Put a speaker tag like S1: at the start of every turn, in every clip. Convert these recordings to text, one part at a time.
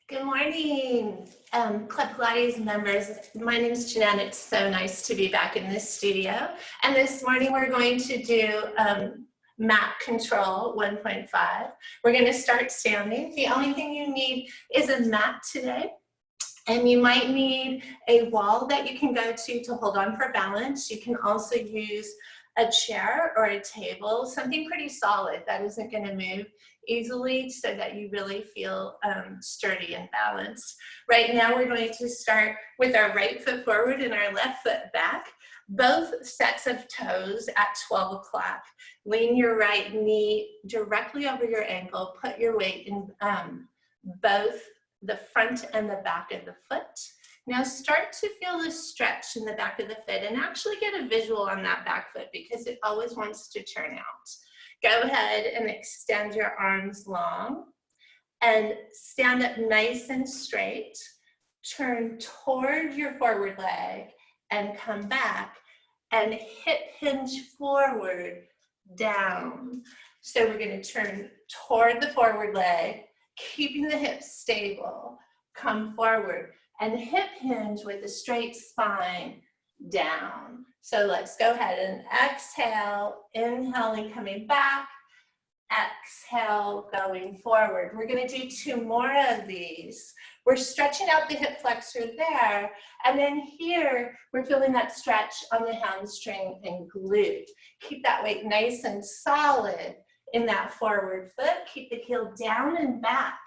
S1: Good morning, Club Pilates members. My name is Jeanette. It's so nice to be back in this studio. And this morning we're going to do mat control 1.5. We're going to start standing. The only thing you need is a mat today. And you might need a wall that you can go to hold on for balance. You can also use a chair or a table, something pretty solid that isn't going to move easily so that you really feel sturdy and balanced. Right now we're going to start with our right foot forward and our left foot back, both sets of toes at 12 o'clock. Lean your right knee directly over your ankle, put your weight in both the front and the back of the foot. Now start to feel the stretch in the back of the foot and actually get a visual on that back foot because it always wants to turn out. Go ahead and extend your arms long and stand up nice and straight. Turn toward your forward leg and come back and hip hinge forward, down. So we're going to turn toward the forward leg, keeping the hips stable, come forward and hip hinge with a straight spine, down. So let's go ahead and exhale, inhaling, coming back, exhale, going forward. We're going to do 2 more of these. We're stretching out the hip flexor there, and then here we're feeling that stretch on the hamstring and glute. Keep that weight nice and solid in that forward foot. Keep the heel down and back,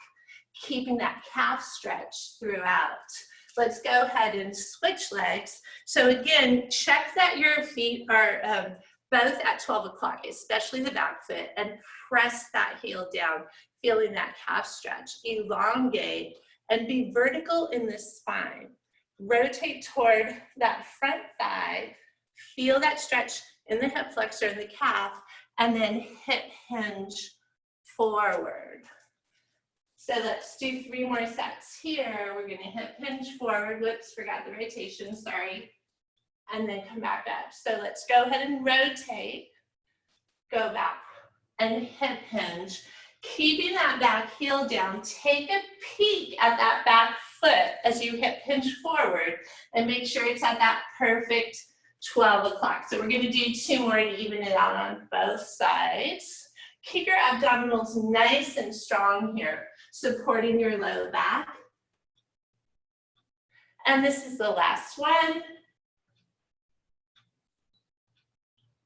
S1: keeping that calf stretch throughout. Let's go ahead and switch legs. So again, check that your feet are both at 12 o'clock, especially the back foot, and press that heel down, feeling that calf stretch. Elongate and be vertical in the spine. Rotate toward that front thigh. Feel that stretch in the hip flexor and the calf, and then hip hinge forward. So let's do 3 more sets here. We're gonna hip hinge forward. Whoops, forgot the rotation, sorry. And then come back up. So let's go ahead and rotate. Go back and hip hinge. Keeping that back heel down, take a peek at that back foot as you hip hinge forward and make sure it's at that perfect 12 o'clock. So we're gonna do 2 more to even it out on both sides. Keep your abdominals nice and strong here, supporting your low back. And this is the last one.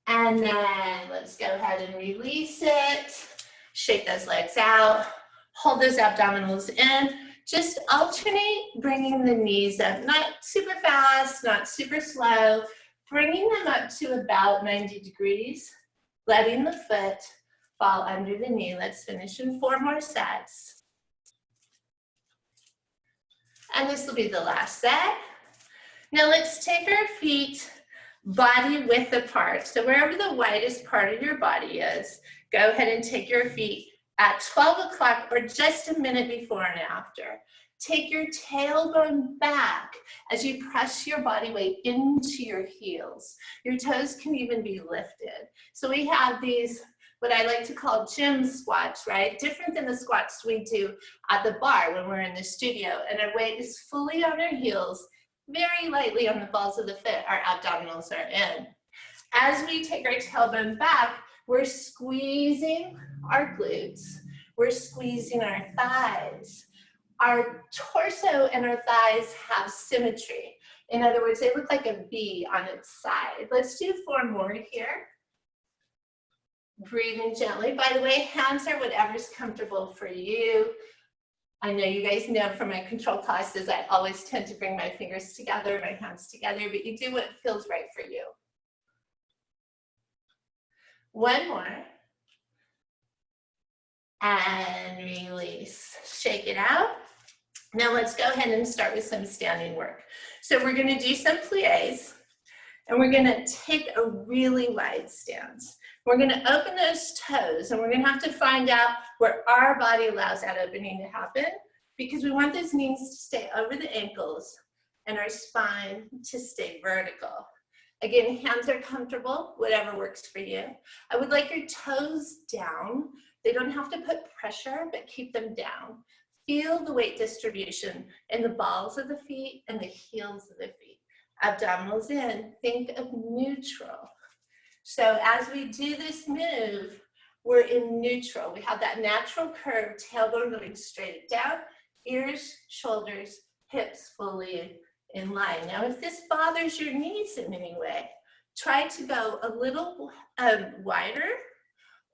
S1: And then let's go ahead and release it. Shake those legs out. Hold those abdominals in. Just alternate bringing the knees up, not super fast, not super slow, bringing them up to about 90 degrees, letting the foot fall under the knee. Let's finish in 4 more sets. And this will be the last set. Now let's take our feet body width apart. So wherever the widest part of your body is, go ahead and take your feet at 12 o'clock or just a minute before and after. Take your tailbone back as you press your body weight into your heels. Your toes can even be lifted. So we have these, what I like to call gym squats, right? Different than the squats we do at the bar when we're in the studio. And our weight is fully on our heels, very lightly on the balls of the foot. Our abdominals are in. As we take our tailbone back, we're squeezing our glutes. We're squeezing our thighs. Our torso and our thighs have symmetry. In other words, they look like a V on its side. Let's do 4 more here. Breathing gently. By the way, hands are whatever's comfortable for you. I know you guys know from my control classes, I always tend to bring my fingers together, my hands together, but you do what feels right for you. 1 more. And release. Shake it out. Now let's go ahead and start with some standing work. So we're going to do some pliés, and we're going to take a really wide stance. We're going to open those toes, and we're going to have to find out where our body allows that opening to happen, because we want those knees to stay over the ankles and our spine to stay vertical. Again, hands are comfortable, whatever works for you. I would like your toes down. They don't have to put pressure, but keep them down. Feel the weight distribution in the balls of the feet and the heels of the feet. Abdominals in, think of neutral. So as we do this move, we're in neutral. We have that natural curve, tailbone going straight down, ears, shoulders, hips fully in line. Now, if this bothers your knees in any way, try to go a little wider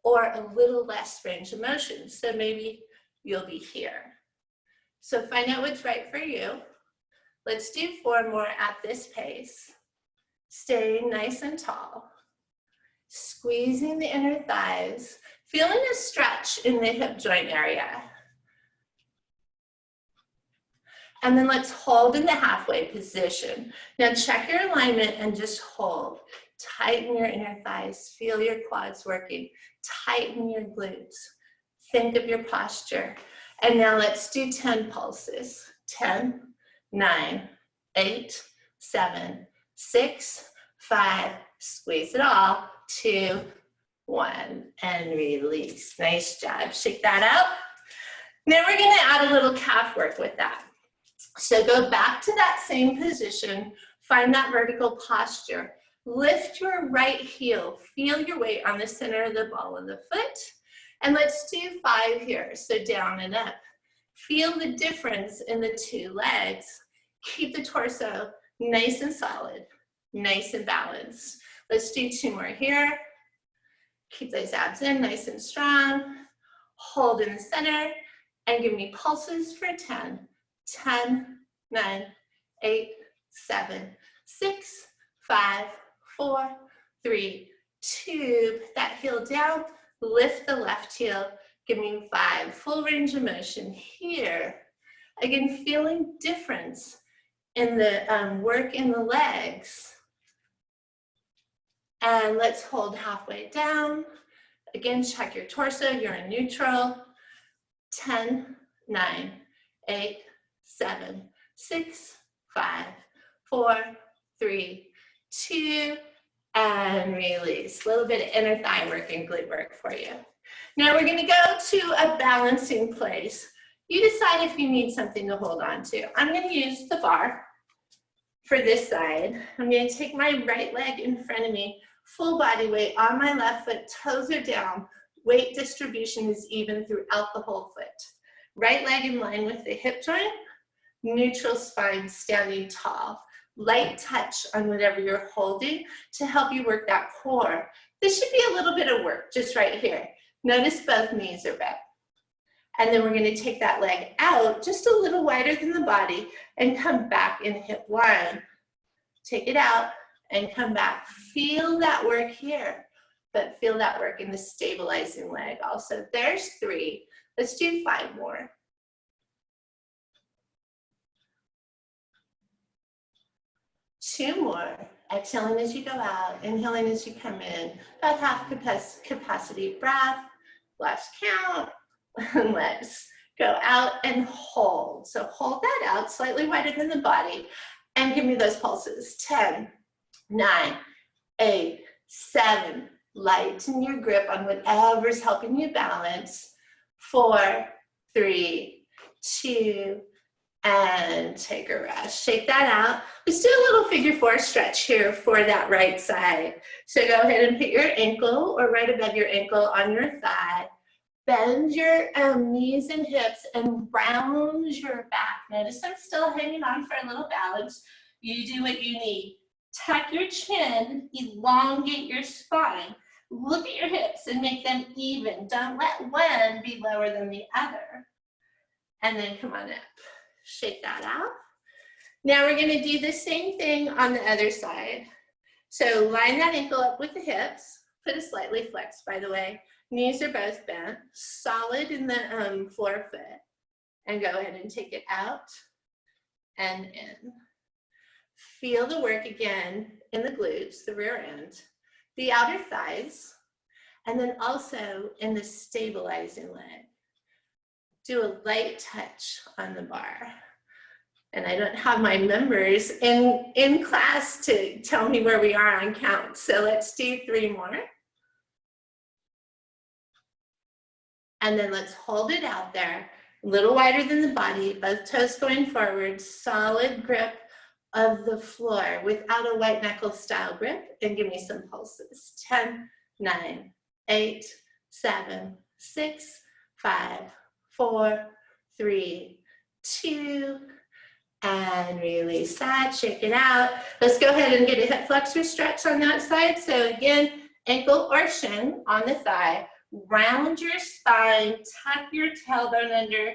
S1: or a little less range of motion. So maybe you'll be here. So find out what's right for you. Let's do 4 more at this pace. Staying nice and tall. Squeezing the inner thighs. Feeling a stretch in the hip joint area. And then let's hold in the halfway position. Now check your alignment and just hold. Tighten your inner thighs. Feel your quads working. Tighten your glutes. Think of your posture. And now let's do 10 pulses. 10, 9, 8, 7, 6, 5, squeeze it all, 2, 1, and release. Nice job. Shake that out. Now we're going to add a little calf work with that. So go back to that same position. Find that vertical posture. Lift your right heel. Feel your weight on the center of the ball of the foot. And let's do 5 here. So down and up. Feel the difference in the 2 legs. Keep the torso nice and solid, nice and balanced. Let's do 2 more here. Keep those abs in, nice and strong. Hold in the center and give me pulses for 10. 10, 9, 8, 7, 6, 5, 4, 3, 2. Put that heel down. Lift the left heel. Give me 5. Full range of motion here. Again, feeling difference in the work in the legs. And let's hold halfway down. Again, check your torso. You're in neutral. 10, 9, 8, 7, 6, 5, 4, 3, 2, and release. A little bit of inner thigh work and glute work for you. Now we're going to go to a balancing place. You decide if you need something to hold on to. I'm going to use the bar for this side. I'm going to take my right leg in front of me, full body weight on my left foot, toes are down. Weight distribution is even throughout the whole foot. Right leg in line with the hip joint, neutral spine, standing tall. Light touch on whatever you're holding to help you work that core. This should be a little bit of work just right here. Notice both knees are bent. And then we're going to take that leg out just a little wider than the body and come back in hip line. Take it out and come back. Feel that work here, but feel that work in the stabilizing leg also. There's 3. Let's do 5 more. Two more. Exhaling as you go out, inhaling as you come in. About half capacity breath. Last count. Let's go out and hold. So hold that out slightly wider than the body and give me those pulses. 10, 9, 8, 7. Lighten your grip on whatever's helping you balance. 4, 3, 2, and take a rest. Shake that out. Let's do a little figure 4 stretch here for that right side. So go ahead and put your ankle or right above your ankle on your thigh. Bend your knees and hips and round your back. Notice I'm still hanging on for a little balance. You do what you need. Tuck your chin, elongate your spine. Look at your hips and make them even. Don't let one be lower than the other. And then come on up. Shake that out. Now we're going to do the same thing on the other side. So line that ankle up with the hips. Foot is slightly flexed, by the way. Knees are both bent, solid in the floor foot. And go ahead and take it out and in. Feel the work again in the glutes, the rear end, the outer thighs, and then also in the stabilizing leg. Do a light touch on the bar. And I don't have my members in class to tell me where we are on count. So let's do 3 more. And then let's hold it out there. A little wider than the body, both toes going forward, solid grip of the floor without a white knuckle style grip, and give me some pulses. 10, 9, 8, 7, 6, 5, 4, 3, 2, and release that, shake it out. Let's go ahead and get a hip flexor stretch on that side. So again, ankle or shin on the thigh, round your spine, tuck your tailbone under,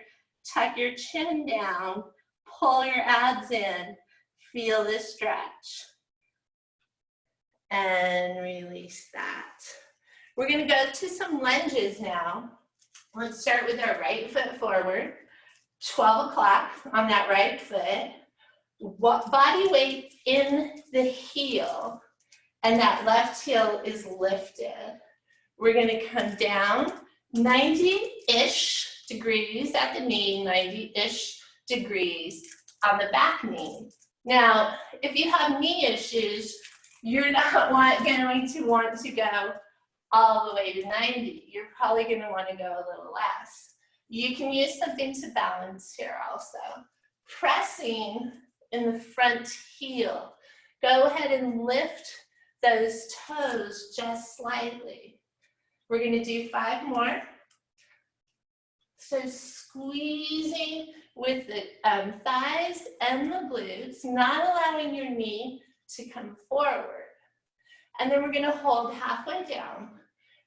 S1: tuck your chin down, pull your abs in, feel the stretch, and release that. We're gonna go to some lunges now. Let's start with our right foot forward, 12 o'clock on that right foot, body weight in the heel, and that left heel is lifted. We're gonna come down 90-ish degrees at the knee, 90-ish degrees on the back knee. Now, if you have knee issues, you're not going to want to go all the way to 90. You're probably gonna wanna go a little less. You can use something to balance here also. Pressing in the front heel. Go ahead and lift those toes just slightly. We're gonna do 5 more. So squeezing with the thighs and the glutes, not allowing your knee to come forward. And then we're gonna hold halfway down.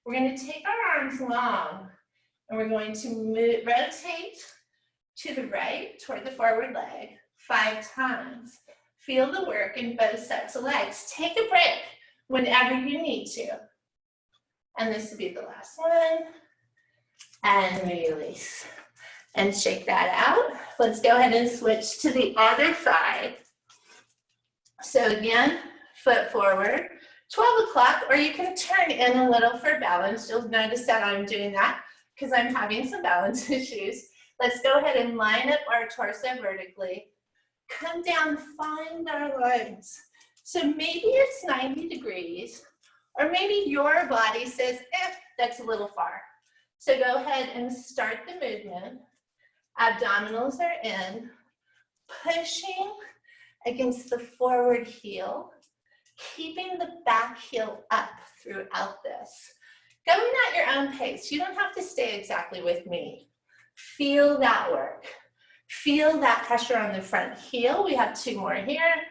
S1: We're gonna take our arms long, and we're going to rotate to the right toward the forward leg 5 times. Feel the work in both sets of legs. Take a break whenever you need to. And this will be the last one. And release. And shake that out. Let's go ahead and switch to the other side. So again, foot forward, 12 o'clock, or you can turn in a little for balance. You'll notice that I'm doing that because I'm having some balance issues. Let's go ahead and line up our torso vertically. Come down, find our lines. So maybe it's 90 degrees, or maybe your body says, that's a little far. So go ahead and start the movement. Abdominals are in, pushing against the forward heel, keeping the back heel up throughout this. Going at your own pace. You don't have to stay exactly with me. Feel that work. Feel that pressure on the front heel. We have 2 more here.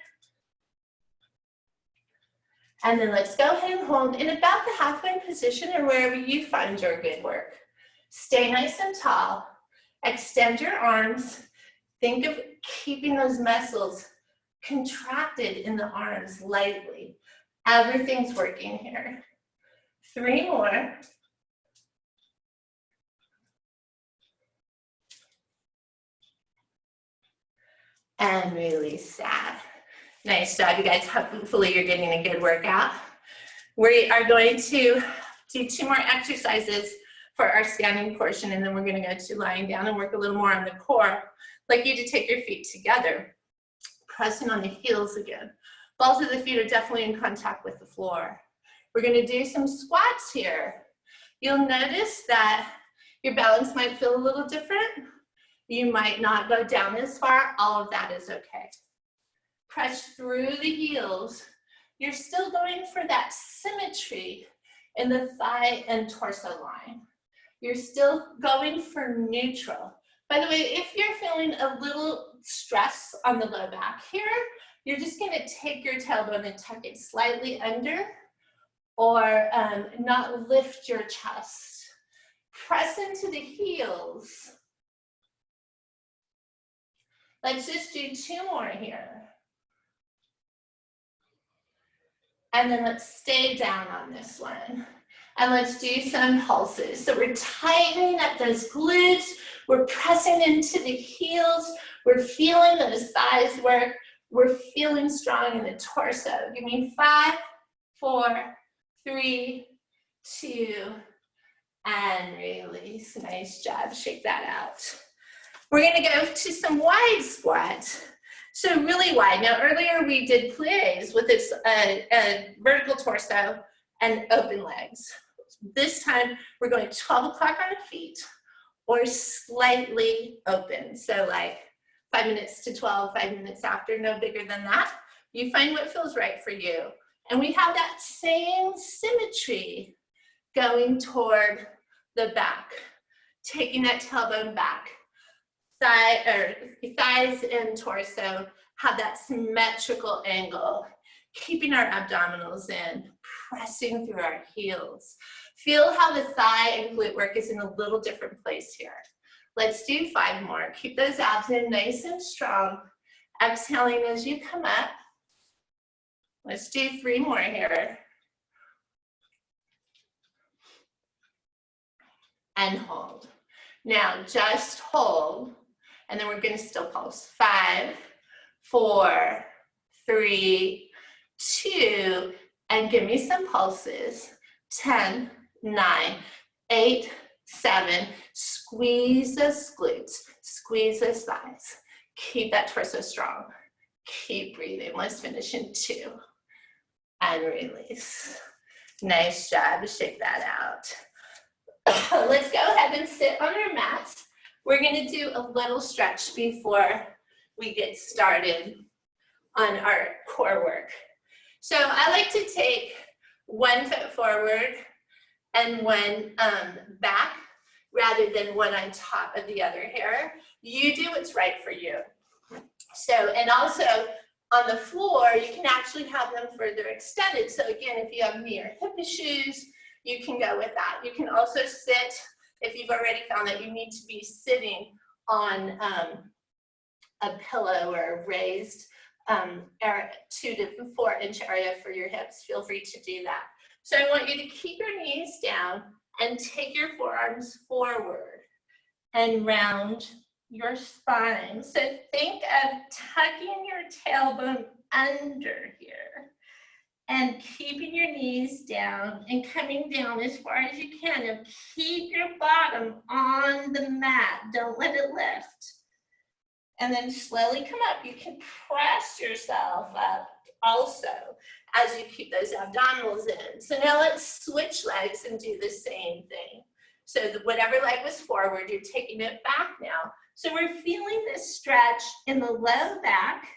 S1: And then let's go ahead and hold in about the halfway position or wherever you find your good work. Stay nice and tall. Extend your arms. Think of keeping those muscles contracted in the arms lightly. Everything's working here. 3 more. And release that. Nice job, you guys. Hopefully you're getting a good workout. We are going to do 2 more exercises for our standing portion, and then we're gonna go to lying down and work a little more on the core. I'd like you to take your feet together, pressing on the heels again. Balls of the feet are definitely in contact with the floor. We're gonna do some squats here. You'll notice that your balance might feel a little different. You might not go down as far. All of that is okay. Press through the heels. You're still going for that symmetry in the thigh and torso line. You're still going for neutral. By the way, if you're feeling a little stress on the low back here, you're just gonna take your tailbone and tuck it slightly under, or not lift your chest. Press into the heels. Let's just do 2 more here. And then let's stay down on this one. And let's do some pulses. So we're tightening up those glutes. We're pressing into the heels. We're feeling those thighs work. We're feeling strong in the torso. Give me 5, 4, 3, 2, and release. Nice job. Shake that out. We're going to go to some wide squats. So really wide. Now earlier we did plies with its vertical torso and open legs. This time we're going 12 o'clock on the feet, or slightly open. So like 5 minutes to 12, 5 minutes after, no bigger than that. You find what feels right for you. And we have that same symmetry going toward the back, taking that tailbone back. Thighs and torso have that symmetrical angle, keeping our abdominals in, pressing through our heels. Feel how the thigh and glute work is in a little different place here. Let's do 5 more. Keep those abs in nice and strong. Exhaling as you come up. Let's do 3 more here. And hold. Now just hold, and then we're gonna still pulse. 5, 4, 3, 2, and give me some pulses. 10, 9, 8, 7, squeeze those glutes, squeeze those thighs. Keep that torso strong. Keep breathing. Let's finish in 2. And release. Nice job. Shake that out. Let's go ahead and sit on our mats. We're gonna do a little stretch before we get started on our core work. So I like to take 1 foot forward and 1 back rather than 1 on top of the other here. You do what's right for you. So, and also on the floor, you can actually have them further extended. So again, if you have knee or hip issues, you can go with that. You can also sit, if you've already found that you need to be sitting on a pillow or a raised 2 to 4 inch area for your hips, feel free to do that. So I want you to keep your knees down and take your forearms forward and round your spine. So think of tucking your tailbone under here and keeping your knees down and coming down as far as you can. And keep your bottom on the mat. Don't let it lift. And then slowly come up. You can press yourself up also as you keep those abdominals in. So now let's switch legs and do the same thing. So whatever leg was forward, you're taking it back now. So we're feeling this stretch in the low back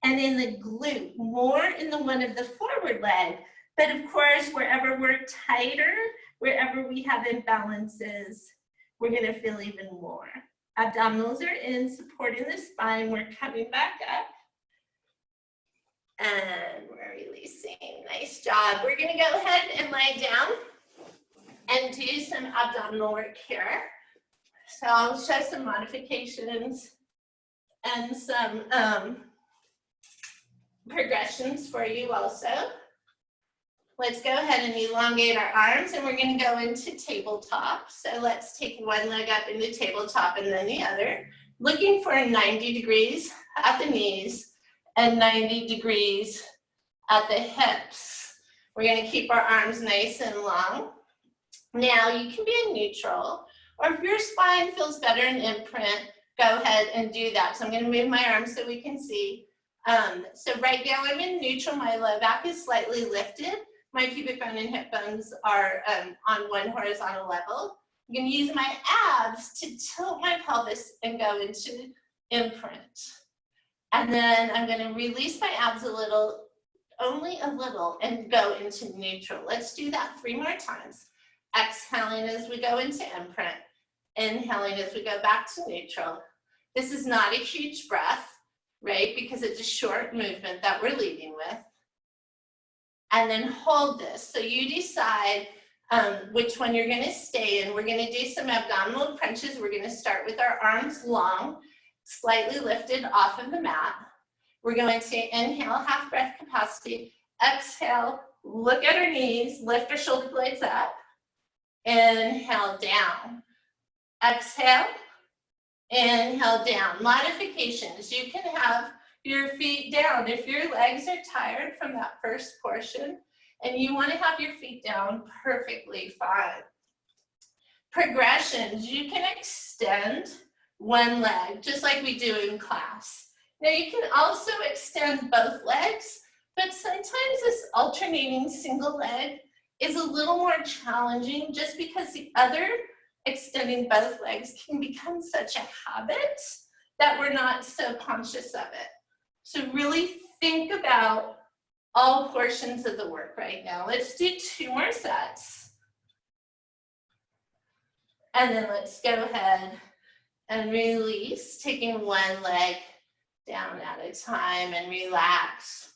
S1: and in the glute, more in the one of the forward leg. But of course, wherever we're tighter, wherever we have imbalances, we're gonna feel even more. Abdominals are in, supporting the spine. We're coming back up. And we're releasing. Nice job. We're gonna go ahead and lie down and do some abdominal work here. So I'll show some modifications and some progressions for you also. Let's go ahead and elongate our arms, and we're gonna go into tabletop. So let's take 1 leg up into tabletop and then the other. Looking for 90 degrees at the knees and 90 degrees at the hips. We're gonna keep our arms nice and long. Now you can be in neutral, or if your spine feels better in imprint, go ahead and do that. So I'm gonna move my arms so we can see. So right now I'm in neutral, my low back is slightly lifted. My pubic bone and hip bones are on 1 horizontal level. I'm gonna use my abs to tilt my pelvis and go into imprint. And then I'm gonna release my abs a little, only a little, and go into neutral. Let's do that 3 more times. Exhaling as we go into imprint. Inhaling as we go back to neutral. This is not a huge breath, right? Because it's a short movement that we're leading with. And then hold this. So you decide which one you're gonna stay in. We're gonna do some abdominal crunches. We're gonna start with our arms long, slightly lifted off of the mat. We're going to inhale, half breath capacity. Exhale, look at our knees, lift our shoulder blades up. Inhale, down. Exhale, inhale, down. Modifications, you can have your feet down. If your legs are tired from that first portion and you want to have your feet down, perfectly fine. Progressions, you can extend 1 leg, just like we do in class. Now you can also extend both legs, but sometimes this alternating single leg is a little more challenging just because the other extending both legs can become such a habit that we're not so conscious of it. So really think about all portions of the work right now. Let's do 2 more sets. And then let's go ahead and release, taking one leg down at a time and relax.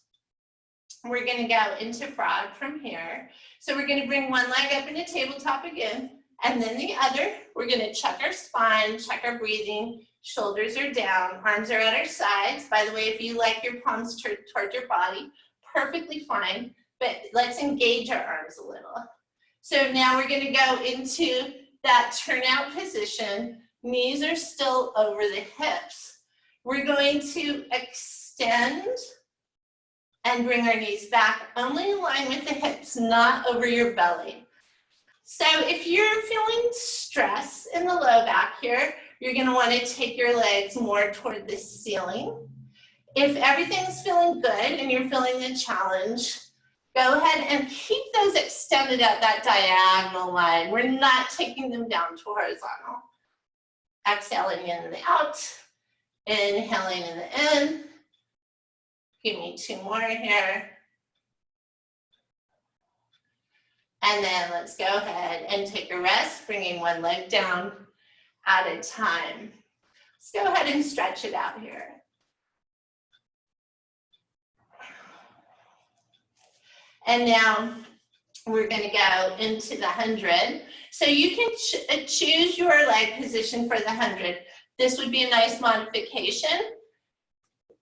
S1: We're going to go into frog from here. So we're going to bring one leg up into tabletop again, and then the other. We're going to check our spine, check our breathing. Shoulders are down, arms are at our sides. By the way, if you like your palms toward your body, perfectly fine, but let's engage our arms a little. So now we're going to go into that turnout position. Knees are still over the hips. We're going to extend and bring our knees back, only in line with the hips, not over your belly. So if you're feeling stress in the low back here, you're going to want to take your legs more toward the ceiling. If everything's feeling good and you're feeling the challenge, go ahead and keep those extended at that diagonal line. We're not taking them down to horizontal. Exhaling in and out, inhaling in the in. Give me 2 more here. And then let's go ahead and take a rest, bringing one leg down at a time. Let's go ahead and stretch it out here. And now we're going to go into the 100. So you can choose your leg position for the 100. This would be a nice modification.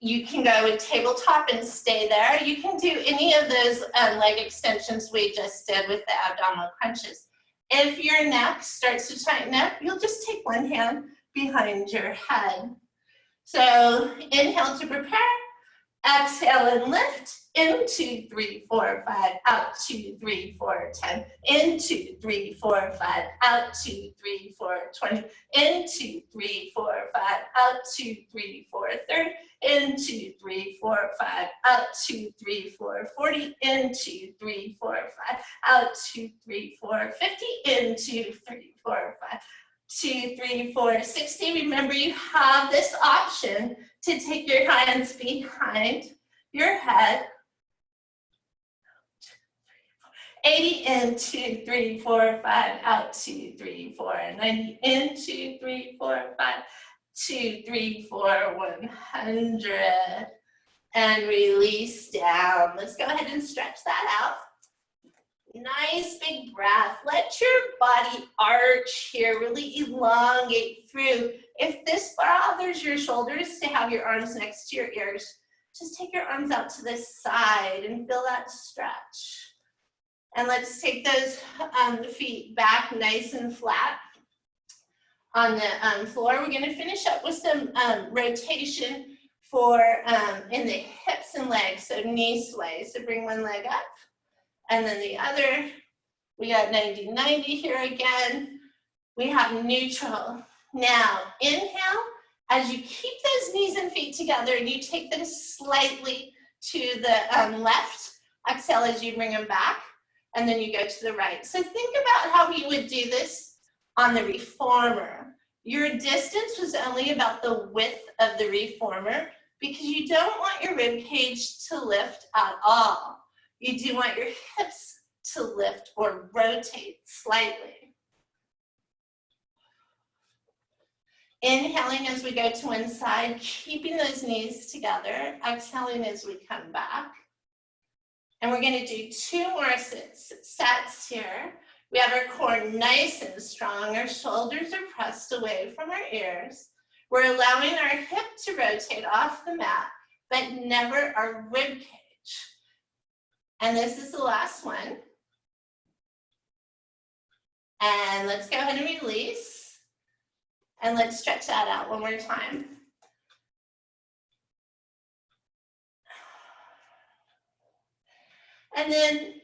S1: You can go with tabletop and stay there. You can do any of those leg extensions we just did with the abdominal crunches. If your neck starts to tighten up, you'll just take one hand behind your head. So inhale to prepare, exhale and lift, in 2, 3, 4, 5, out 2, 3, 4, 10, in 2, 3, 4, 5, out 2, 3, 4, 20, in 2, 3, 4, 5, out 2, 3, 4, 30, in 2, 3, 4, 5, out 2, 3, 4, 40, in 2, 3, 4, 5, out 2, 3, 4, 50, in 2, 3, 4, 5, 2, 3, 4, 60. Remember, you have this option to take your hands behind your head. 80 in 2, 3, 4, 5, out 2, 3, 4, 90 in 2, 3, 4, 5, 2, 3, 4, 100. And release down. Let's go ahead and stretch that out. Nice big breath. Let your body arch here, really elongate through. If this bothers your shoulders to have your arms next to your ears, just take your arms out to the side and feel that stretch. And let's take those feet back nice and flat on the floor. We're going to finish up with some rotation for in the hips and legs, so knee sway. So bring one leg up and then the other. We got 90-90 here again. We have neutral. Now inhale as you keep those knees and feet together and you take them slightly to the left. Exhale as you bring them back. And then you go to the right. So think about how you would do this on the reformer. Your distance was only about the width of the reformer because you don't want your rib cage to lift at all. You do want your hips to lift or rotate slightly. Inhaling as we go to one side, keeping those knees together. Exhaling as we come back. And we're going to do 2 more sets here. We have our core nice and strong. Our shoulders are pressed away from our ears. We're allowing our hip to rotate off the mat, but never our rib cage. And this is the last one. And let's go ahead and release. And let's stretch that out one more time. And then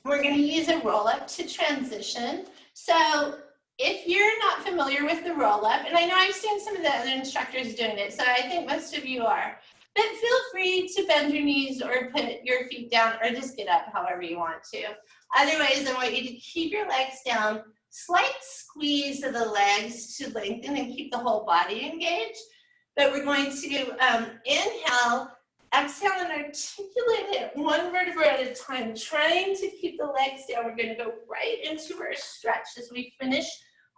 S1: we're going to use a roll-up to transition. So if you're not familiar with the roll-up, and I know I've seen some of the other instructors doing it, so I think most of you are, but feel free to bend your knees or put your feet down or just get up however you want to. Otherwise, I want you to keep your legs down, slight squeeze of the legs to lengthen and keep the whole body engaged. But we're going to inhale, exhale, and articulate it one vertebra at a time, trying to keep the legs down. We're going to go right into our stretch as we finish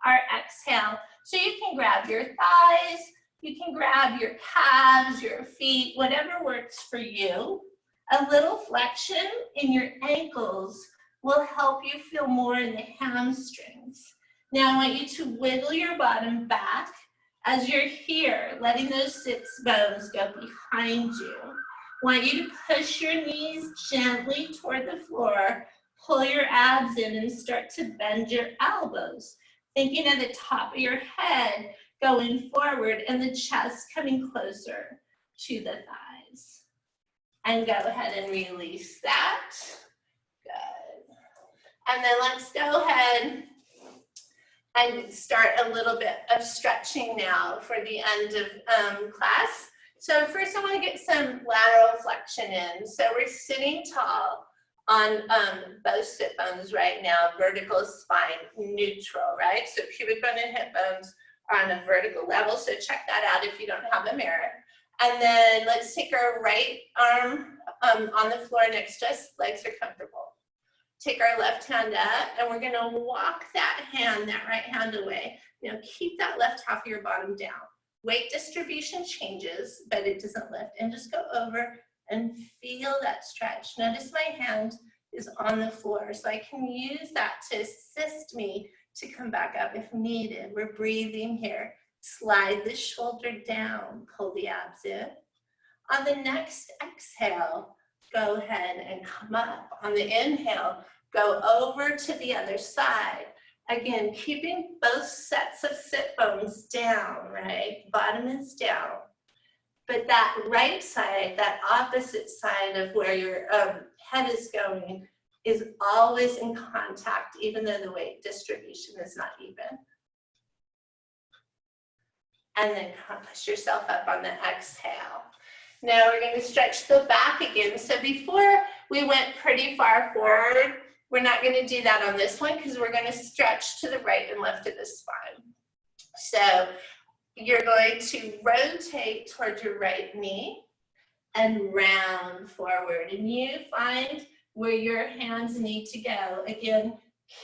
S1: our exhale. So you can grab your thighs, you can grab your calves, your feet, whatever works for you. A little flexion in your ankles will help you feel more in the hamstrings. Now I want you to wiggle your bottom back as you're here, letting those sits bones go behind you. I want you to push your knees gently toward the floor, pull your abs in and start to bend your elbows. Thinking of the top of your head going forward and the chest coming closer to the thighs. And go ahead and release that. Good. And then let's go ahead and start a little bit of stretching now for the end of class. So first I want to get some lateral flexion in. So we're sitting tall on both sit bones right now, vertical spine, neutral, right? So pubic bone and hip bones are on a vertical level, so check that out if you don't have a mirror. And then let's take our right arm on the floor next to us, legs are comfortable. Take our left hand up, and we're gonna walk that right hand away. You know, keep that left half of your bottom down. Weight distribution changes, but it doesn't lift. And just go over and feel that stretch. Notice my hand is on the floor, so I can use that to assist me to come back up if needed. We're breathing here. Slide the shoulder down, pull the abs in. On the next exhale, go ahead and come up. On the inhale, go over to the other side. Again, keeping both sets of sit bones down, right? Bottom is down. But that right side, that opposite side of where your head is going is always in contact, even though the weight distribution is not even. And then push yourself up on the exhale. Now we're going to stretch the back again. So before we went pretty far forward, we're not going to do that on this one because we're going to stretch to the right and left of the spine. So you're going to rotate towards your right knee and round forward. And you find where your hands need to go. Again,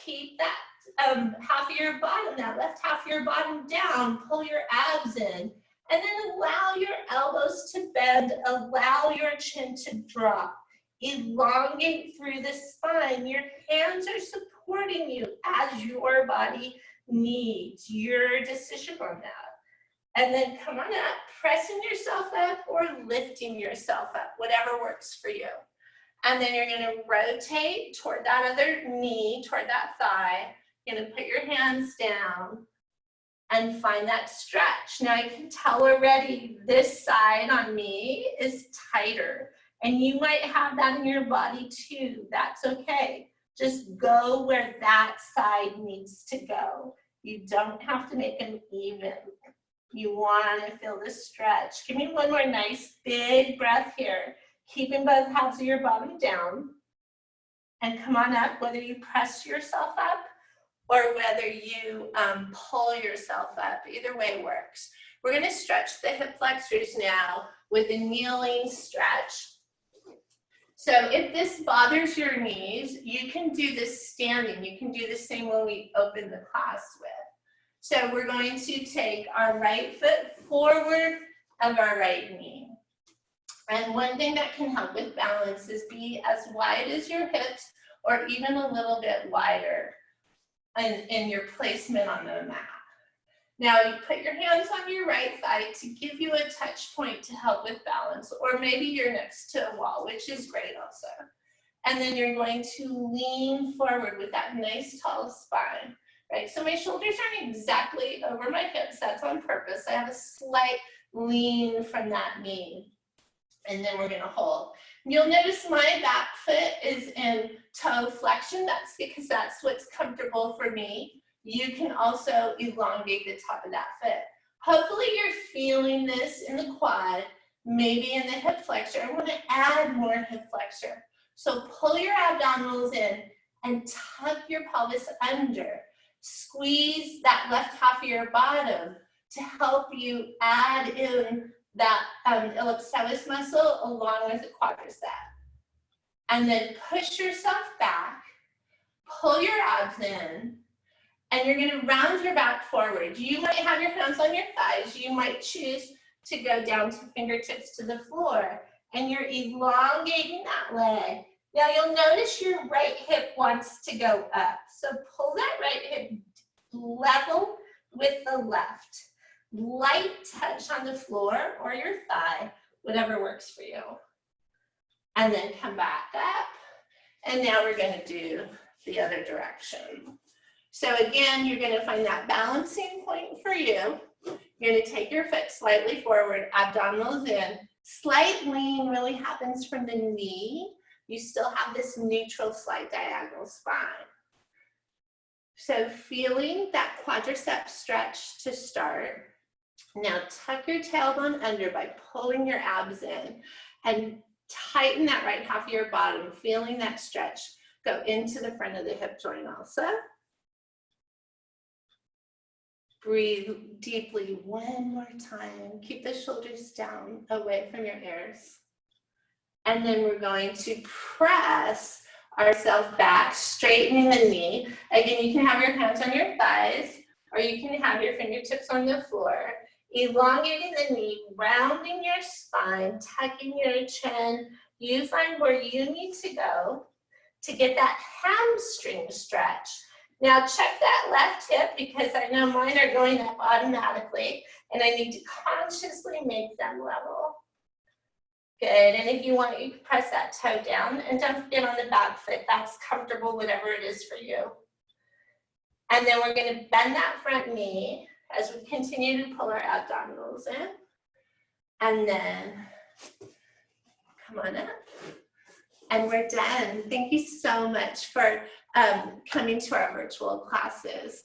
S1: keep that half of your bottom, that left half of your bottom down, pull your abs in, and then allow your elbows to bend, allow your chin to drop. Elongate through the spine. Your hands are supporting you as your body needs. Your decision on that. And then come on up, pressing yourself up or lifting yourself up, whatever works for you. And then you're going to rotate toward that other knee, toward that thigh. You're going to put your hands down and find that stretch. Now I can tell already this side on me is tighter. And you might have that in your body too. That's okay. Just go where that side needs to go. You don't have to make them even. You want to feel the stretch. Give me one more nice big breath here. Keeping both halves of your body down. And come on up, whether you press yourself up or whether you pull yourself up. Either way works. We're going to stretch the hip flexors now with a kneeling stretch. So if this bothers your knees, you can do this standing. You can do the same when we open the class with. So we're going to take our right foot forward of our right knee. And one thing that can help with balance is be as wide as your hips or even a little bit wider in your placement on the mat. Now you put your hands on your right thigh to give you a touch point to help with balance, or maybe you're next to a wall, which is great also. And then you're going to lean forward with that nice tall spine, right? So my shoulders aren't exactly over my hips, that's on purpose. I have a slight lean from that knee. And then we're gonna hold. You'll notice my back foot is in toe flexion. That's because that's what's comfortable for me. You can also elongate the top of that foot. Hopefully you're feeling this in the quad, maybe in the hip flexor. I want to add more hip flexor. So pull your abdominals in and tuck your pelvis under. Squeeze that left half of your bottom to help you add in that iliopsoas muscle along with the quadricep. And then push yourself back, pull your abs in, and you're going to round your back forward. You might have your hands on your thighs. You might choose to go down to fingertips to the floor, and you're elongating that leg. Now you'll notice your right hip wants to go up. So pull that right hip level with the left. Light touch on the floor or your thigh, whatever works for you. And then come back up. And now we're going to do the other direction. So again, you're going to find that balancing point for you. You're going to take your foot slightly forward, abdominals in. Slight lean really happens from the knee. You still have this neutral slight diagonal spine. So feeling that quadricep stretch to start. Now tuck your tailbone under by pulling your abs in and tighten that right half of your bottom, feeling that stretch go into the front of the hip joint also. Breathe deeply one more time. Keep the shoulders down, away from your ears. And then we're going to press ourselves back, straightening the knee. Again, you can have your hands on your thighs, or you can have your fingertips on the floor. Elongating the knee, rounding your spine, tucking your chin. You find where you need to go to get that hamstring stretch. Now check that left hip, because I know mine are going up automatically, and I need to consciously make them level. Good, and if you want, you can press that toe down, and don't forget on the back foot, that's comfortable, whatever it is for you. And then we're gonna bend that front knee as we continue to pull our abdominals in. And then, come on up. And we're done. Thank you so much for coming to our virtual classes.